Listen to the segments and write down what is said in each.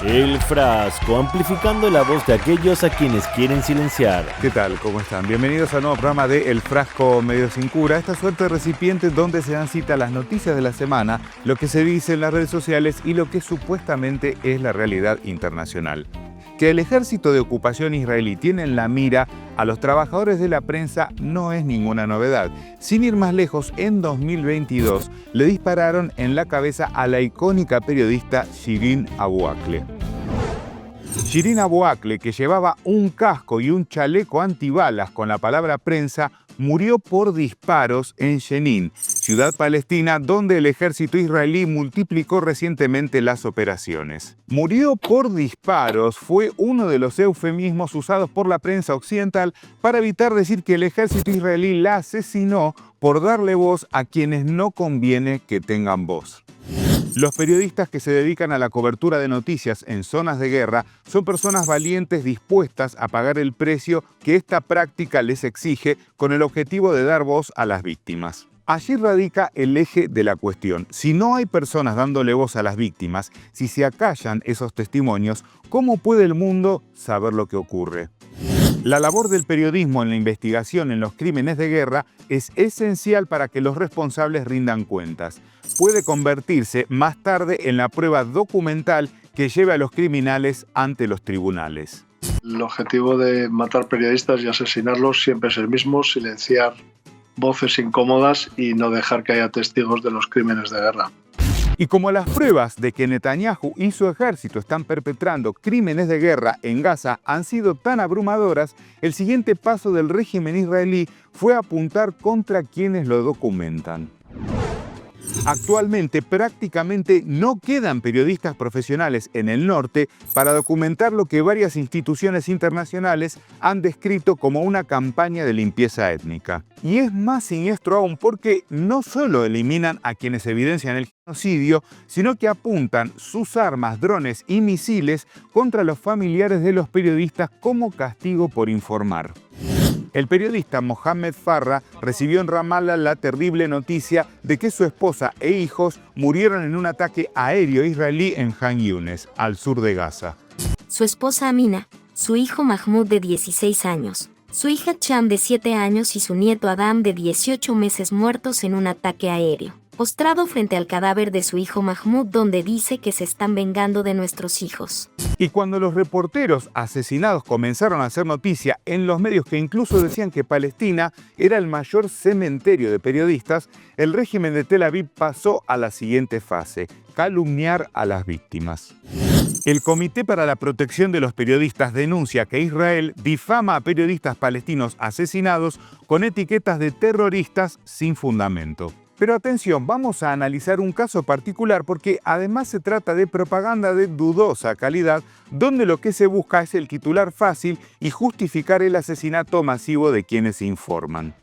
El Frasco, amplificando la voz de aquellos a quienes quieren silenciar. ¿Qué tal? ¿Cómo están? Bienvenidos al nuevo programa de El Frasco Medio Sin Cura, esta suerte de recipiente donde se dan cita las noticias de la semana, lo que se dice en las redes sociales y lo que supuestamente es la realidad internacional. Que el ejército de ocupación israelí tiene en la mira a los trabajadores de la prensa no es ninguna novedad. Sin ir más lejos, en 2022 le dispararon en la cabeza a la icónica periodista Shirin Abu Akleh. Shirin Abu Akleh, que llevaba un casco y un chaleco antibalas con la palabra prensa, murió por disparos en Jenin, ciudad palestina donde el ejército israelí multiplicó recientemente las operaciones. Murió por disparos fue uno de los eufemismos usados por la prensa occidental para evitar decir que el ejército israelí la asesinó por darle voz a quienes no conviene que tengan voz. Los periodistas que se dedican a la cobertura de noticias en zonas de guerra son personas valientes dispuestas a pagar el precio que esta práctica les exige con el objetivo de dar voz a las víctimas. Allí radica el eje de la cuestión. Si no hay personas dándole voz a las víctimas, si se acallan esos testimonios, ¿cómo puede el mundo saber lo que ocurre? La labor del periodismo en la investigación en los crímenes de guerra es esencial para que los responsables rindan cuentas. Puede convertirse más tarde en la prueba documental que lleve a los criminales ante los tribunales. El objetivo de matar periodistas y asesinarlos siempre es el mismo: silenciar voces incómodas y no dejar que haya testigos de los crímenes de guerra. Y como las pruebas de que Netanyahu y su ejército están perpetrando crímenes de guerra en Gaza han sido tan abrumadoras, el siguiente paso del régimen israelí fue apuntar contra quienes lo documentan. Actualmente prácticamente no quedan periodistas profesionales en el norte para documentar lo que varias instituciones internacionales han descrito como una campaña de limpieza étnica. Y es más siniestro aún porque no solo eliminan a quienes evidencian el genocidio, sino que apuntan sus armas, drones y misiles contra los familiares de los periodistas como castigo por informar. El periodista Mohamed Farra recibió en Ramallah la terrible noticia de que su esposa e hijos murieron en un ataque aéreo israelí en Han Yunis, al sur de Gaza. Su esposa Amina, su hijo Mahmoud de 16 años, su hija Cham de 7 años y su nieto Adam de 18 meses muertos en un ataque aéreo, postrado frente al cadáver de su hijo Mahmoud donde dice que se están vengando de nuestros hijos. Y cuando los reporteros asesinados comenzaron a hacer noticia en los medios que incluso decían que Palestina era el mayor cementerio de periodistas, el régimen de Tel Aviv pasó a la siguiente fase: calumniar a las víctimas. El Comité para la Protección de los Periodistas denuncia que Israel difama a periodistas palestinos asesinados con etiquetas de terroristas sin fundamento. Pero atención, vamos a analizar un caso particular porque además se trata de propaganda de dudosa calidad, donde lo que se busca es el titular fácil y justificar el asesinato masivo de quienes informan.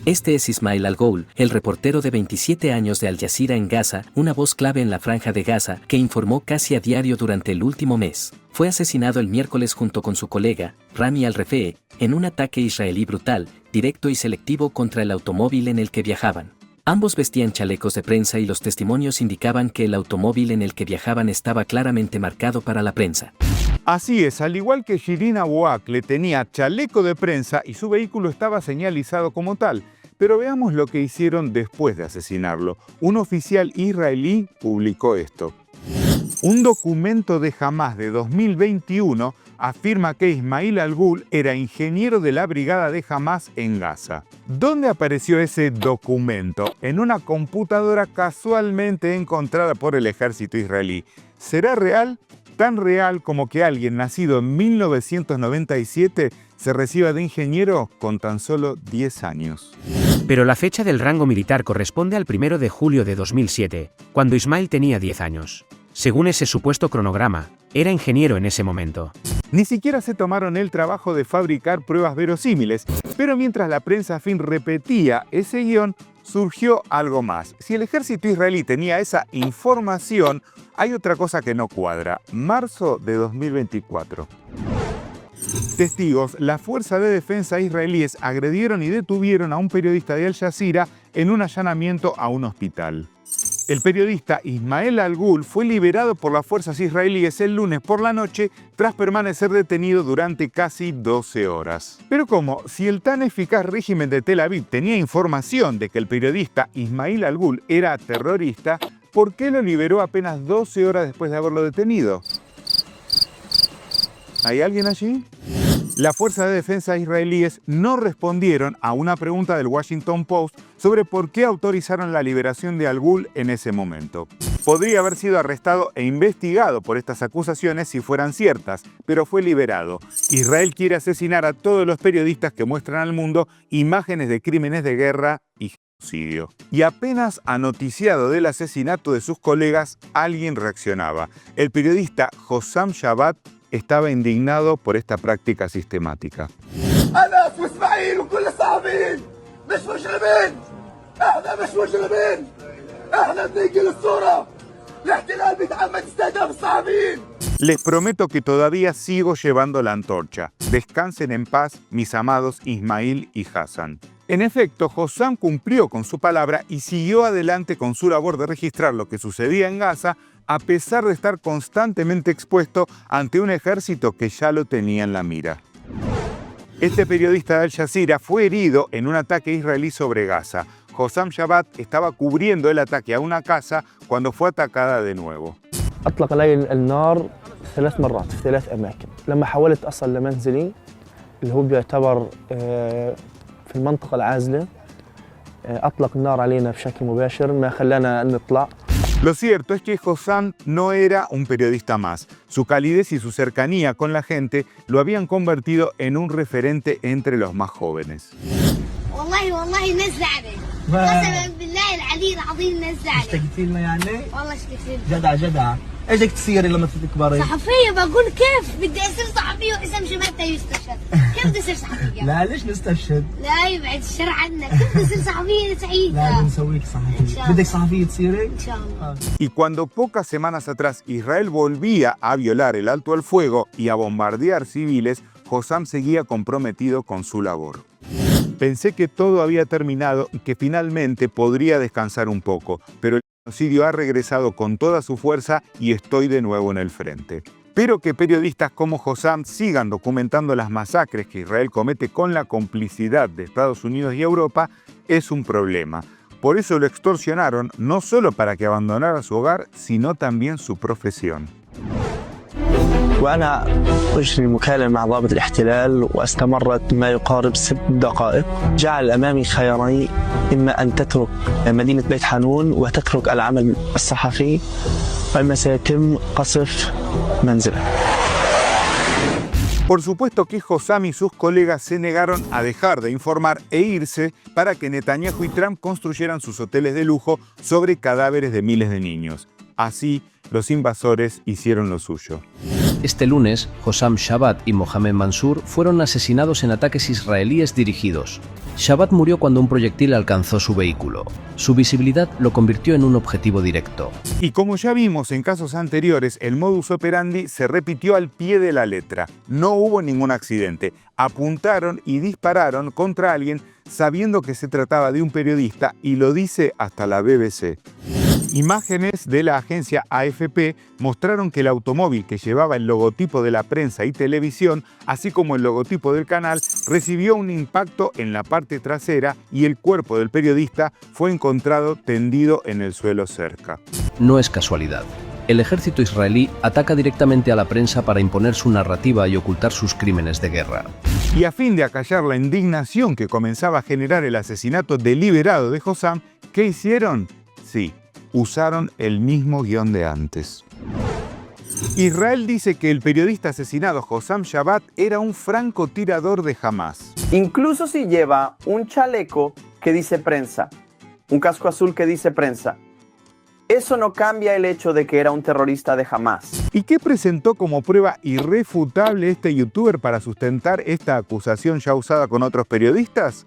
Este es Ismail Al-Ghoul, el reportero de 27 años de Al Jazeera en Gaza, una voz clave en la franja de Gaza, que informó casi a diario durante el último mes. Fue asesinado el miércoles junto con su colega, Rami Al-Refee, en un ataque israelí brutal, directo y selectivo contra el automóvil en el que viajaban. Ambos vestían chalecos de prensa y los testimonios indicaban que el automóvil en el que viajaban estaba claramente marcado para la prensa. Así es, al igual que Shirin Abu Akleh tenía chaleco de prensa y su vehículo estaba señalizado como tal. Pero veamos lo que hicieron después de asesinarlo. Un oficial israelí publicó esto. Un documento de Hamas de 2021 afirma que Ismail Al-Ghoul era ingeniero de la brigada de Hamas en Gaza. ¿Dónde apareció ese documento? En una computadora casualmente encontrada por el ejército israelí. ¿Será real? Tan real como que alguien nacido en 1997 se reciba de ingeniero con tan solo 10 años. Pero la fecha del rango militar corresponde al 1 de julio de 2007, cuando Ismail tenía 10 años. Según ese supuesto cronograma, era ingeniero en ese momento. Ni siquiera se tomaron el trabajo de fabricar pruebas verosímiles, pero mientras la prensa afín repetía ese guión, surgió algo más. Si el ejército israelí tenía esa información, hay otra cosa que no cuadra. Marzo de 2024. Testigos, la Fuerza de Defensa israelíes agredieron y detuvieron a un periodista de Al Jazeera en un allanamiento a un hospital. El periodista Ismail Al-Ghul fue liberado por las fuerzas israelíes el lunes por la noche tras permanecer detenido durante casi 12 horas. Pero ¿cómo? Si el tan eficaz régimen de Tel Aviv tenía información de que el periodista Ismail Al-Ghul era terrorista, ¿por qué lo liberó apenas 12 horas después de haberlo detenido? ¿Hay alguien allí? Las fuerzas de defensa israelíes no respondieron a una pregunta del Washington Post sobre por qué autorizaron la liberación de Al-Ghul en ese momento. Podría haber sido arrestado e investigado por estas acusaciones si fueran ciertas, pero fue liberado. Israel quiere asesinar a todos los periodistas que muestran al mundo imágenes de crímenes de guerra y genocidio. Y apenas anoticiado del asesinato de sus colegas, alguien reaccionaba. El periodista Hossam Shabbat estaba indignado por esta práctica sistemática. Les prometo que todavía sigo llevando la antorcha. Descansen en paz, mis amados Ismail y Hassan. En efecto, Hossam cumplió con su palabra y siguió adelante con su labor de registrar lo que sucedía en Gaza, a pesar de estar constantemente expuesto ante un ejército que ya lo tenía en la mira. Este periodista de Al Jazeera fue herido en un ataque israelí sobre Gaza. Hossam Shabbat estaba cubriendo el ataque a una casa cuando fue atacada de nuevo. أطلق علي النار 3 مرات في 3 أماكن. لما حاولت أصل لمنزلي اللي هو بيعتبر في المنطقة العازلة أطلق النار علينا بشكل مباشر ما خلانا نطلع. Lo cierto es que Hossam no era un periodista más. Su calidez y su cercanía con la gente lo habían convertido en un referente entre los más jóvenes. والله نزعني قسما بالله العلي العظيم نزعني اشتقتي لنا يعني؟ والله اشتقتي لنا جدع ايش بدك تصيري لما تكبري؟ صحفية بقول كيف بدي اصير صحفية واسم شمالته يستشهد كيف بدي اصير صحفية؟ لا ليش نستشهد؟ لا يبعد الشر عنك كيف بدي اصير صحفية سعيدة؟ لا بنسويك صحفية بدك صحفية تصيري؟ ان شاء الله. Y cuando pocas semanas atrás Israel volvía a violar el alto al fuego y a bombardear civiles, Hossam seguía comprometido con su labor. Pensé que todo había terminado y que finalmente podría descansar un poco, pero el genocidio ha regresado con toda su fuerza y estoy de nuevo en el frente. Pero que periodistas como Hossam sigan documentando las masacres que Israel comete con la complicidad de Estados Unidos y Europa es un problema. Por eso lo extorsionaron no solo para que abandonara su hogar, sino también su profesión. وأنا أجري مكالمة مع ضابط الاحتلال واستمرت ما يقارب 6 دقائق. جعل أمامي خيارين، إما أن تترك مدينة بيت حانون وتترك العمل الصحفي، وإما سيتم قصف منزلك. Por supuesto que Hossam y sus colegas se negaron a dejar de informar e irse para que Netanyahu y Trump construyeran sus hoteles de lujo sobre cadáveres de miles de niños. Así, los invasores hicieron lo suyo. Este lunes, Hossam Shabbat y Mohamed Mansour fueron asesinados en ataques israelíes dirigidos. Shabbat murió cuando un proyectil alcanzó su vehículo. Su visibilidad lo convirtió en un objetivo directo. Y como ya vimos en casos anteriores, el modus operandi se repitió al pie de la letra. No hubo ningún accidente. Apuntaron y dispararon contra alguien sabiendo que se trataba de un periodista y lo dice hasta la BBC. Imágenes de la agencia AFP mostraron que el automóvil que llevaba el logotipo de la prensa y televisión, así como el logotipo del canal, recibió un impacto en la parte trasera y el cuerpo del periodista fue encontrado tendido en el suelo cerca. No es casualidad. El ejército israelí ataca directamente a la prensa para imponer su narrativa y ocultar sus crímenes de guerra. Y a fin de acallar la indignación que comenzaba a generar el asesinato deliberado de Hossam, ¿qué hicieron? Sí, usaron el mismo guión de antes. Israel dice que el periodista asesinado Hossam Shabbat era un francotirador de Hamás. Incluso si lleva un chaleco que dice prensa, un casco azul que dice prensa, eso no cambia el hecho de que era un terrorista de Hamás. ¿Y qué presentó como prueba irrefutable este youtuber para sustentar esta acusación ya usada con otros periodistas?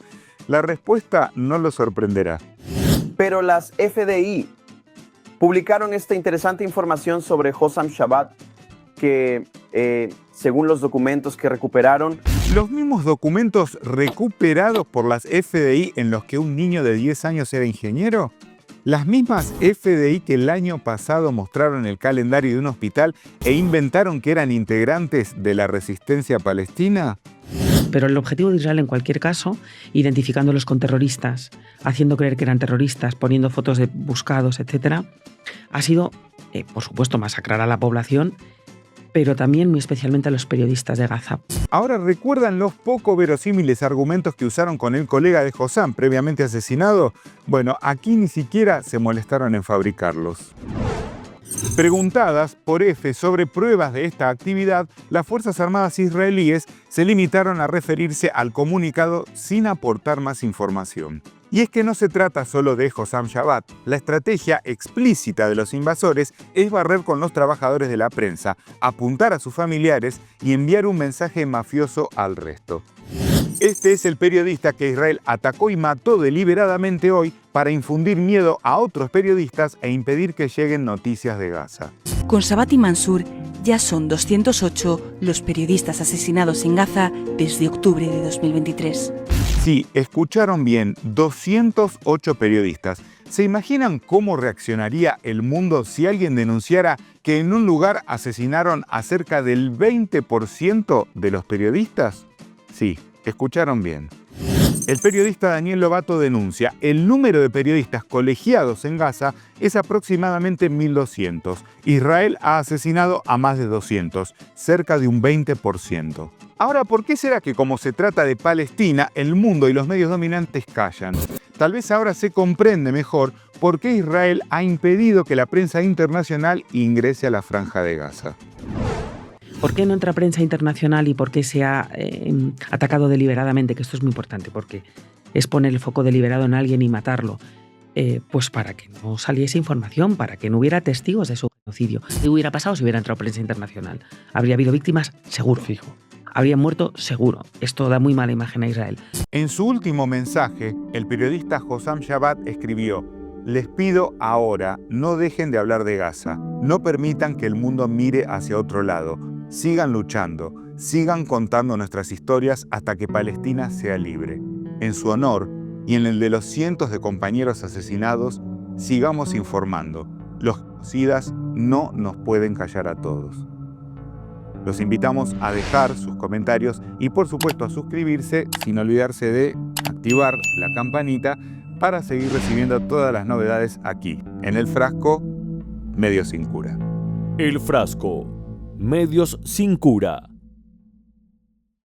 La respuesta no lo sorprenderá. Pero las FDI publicaron esta interesante información sobre Hossam Shabbat que, según los documentos que recuperaron... ¿Los mismos documentos recuperados por las FDI en los que un niño de 10 años era ingeniero? Las mismas FDI que el año pasado mostraron el calendario de un hospital e inventaron que eran integrantes de la resistencia palestina. Pero el objetivo de Israel, en cualquier caso, identificándolos con terroristas, haciendo creer que eran terroristas, poniendo fotos de buscados, etc., ha sido, por supuesto, masacrar a la población, pero también muy especialmente a los periodistas de Gaza. Ahora, ¿recuerdan los poco verosímiles argumentos que usaron con el colega de Hossam previamente asesinado? Bueno, aquí ni siquiera se molestaron en fabricarlos. Preguntadas por EFE sobre pruebas de esta actividad, las Fuerzas Armadas israelíes se limitaron a referirse al comunicado sin aportar más información. Y es que no se trata solo de Hossam Shabbat. La estrategia explícita de los invasores es barrer con los trabajadores de la prensa, apuntar a sus familiares y enviar un mensaje mafioso al resto. Este es el periodista que Israel atacó y mató deliberadamente hoy para infundir miedo a otros periodistas e impedir que lleguen noticias de Gaza. Con Shabbat y Mansur ya son 208 los periodistas asesinados en Gaza desde octubre de 2023. Sí, escucharon bien, 208 periodistas. ¿Se imaginan cómo reaccionaría el mundo si alguien denunciara que en un lugar asesinaron a cerca del 20% de los periodistas? Sí, escucharon bien. El periodista Daniel Lobato denuncia: el número de periodistas colegiados en Gaza es aproximadamente 1.200. Israel ha asesinado a más de 200, cerca de un 20%. Ahora, ¿por qué será que como se trata de Palestina, el mundo y los medios dominantes callan? Tal vez ahora se comprende mejor por qué Israel ha impedido que la prensa internacional ingrese a la Franja de Gaza. ¿Por qué no entra prensa internacional y por qué se ha atacado deliberadamente? Que esto es muy importante, porque es poner el foco deliberado en alguien y matarlo. Pues para que no saliese información, para que no hubiera testigos de su genocidio. ¿Qué hubiera pasado si hubiera entrado prensa internacional? ¿Habría habido víctimas? Seguro. Fijo. ¿Habrían muerto? Seguro. Esto da muy mala imagen a Israel. En su último mensaje, el periodista Hossam Shabbat escribió: les pido ahora, no dejen de hablar de Gaza. No permitan que el mundo mire hacia otro lado. Sigan luchando, sigan contando nuestras historias hasta que Palestina sea libre. En su honor y en el de los cientos de compañeros asesinados, sigamos informando. Los genocidas no nos pueden callar a todos. Los invitamos a dejar sus comentarios y por supuesto a suscribirse sin olvidarse de activar la campanita para seguir recibiendo todas las novedades aquí, en El Frasco, Medios Sin Cura. El Frasco, Medios Sin Cura.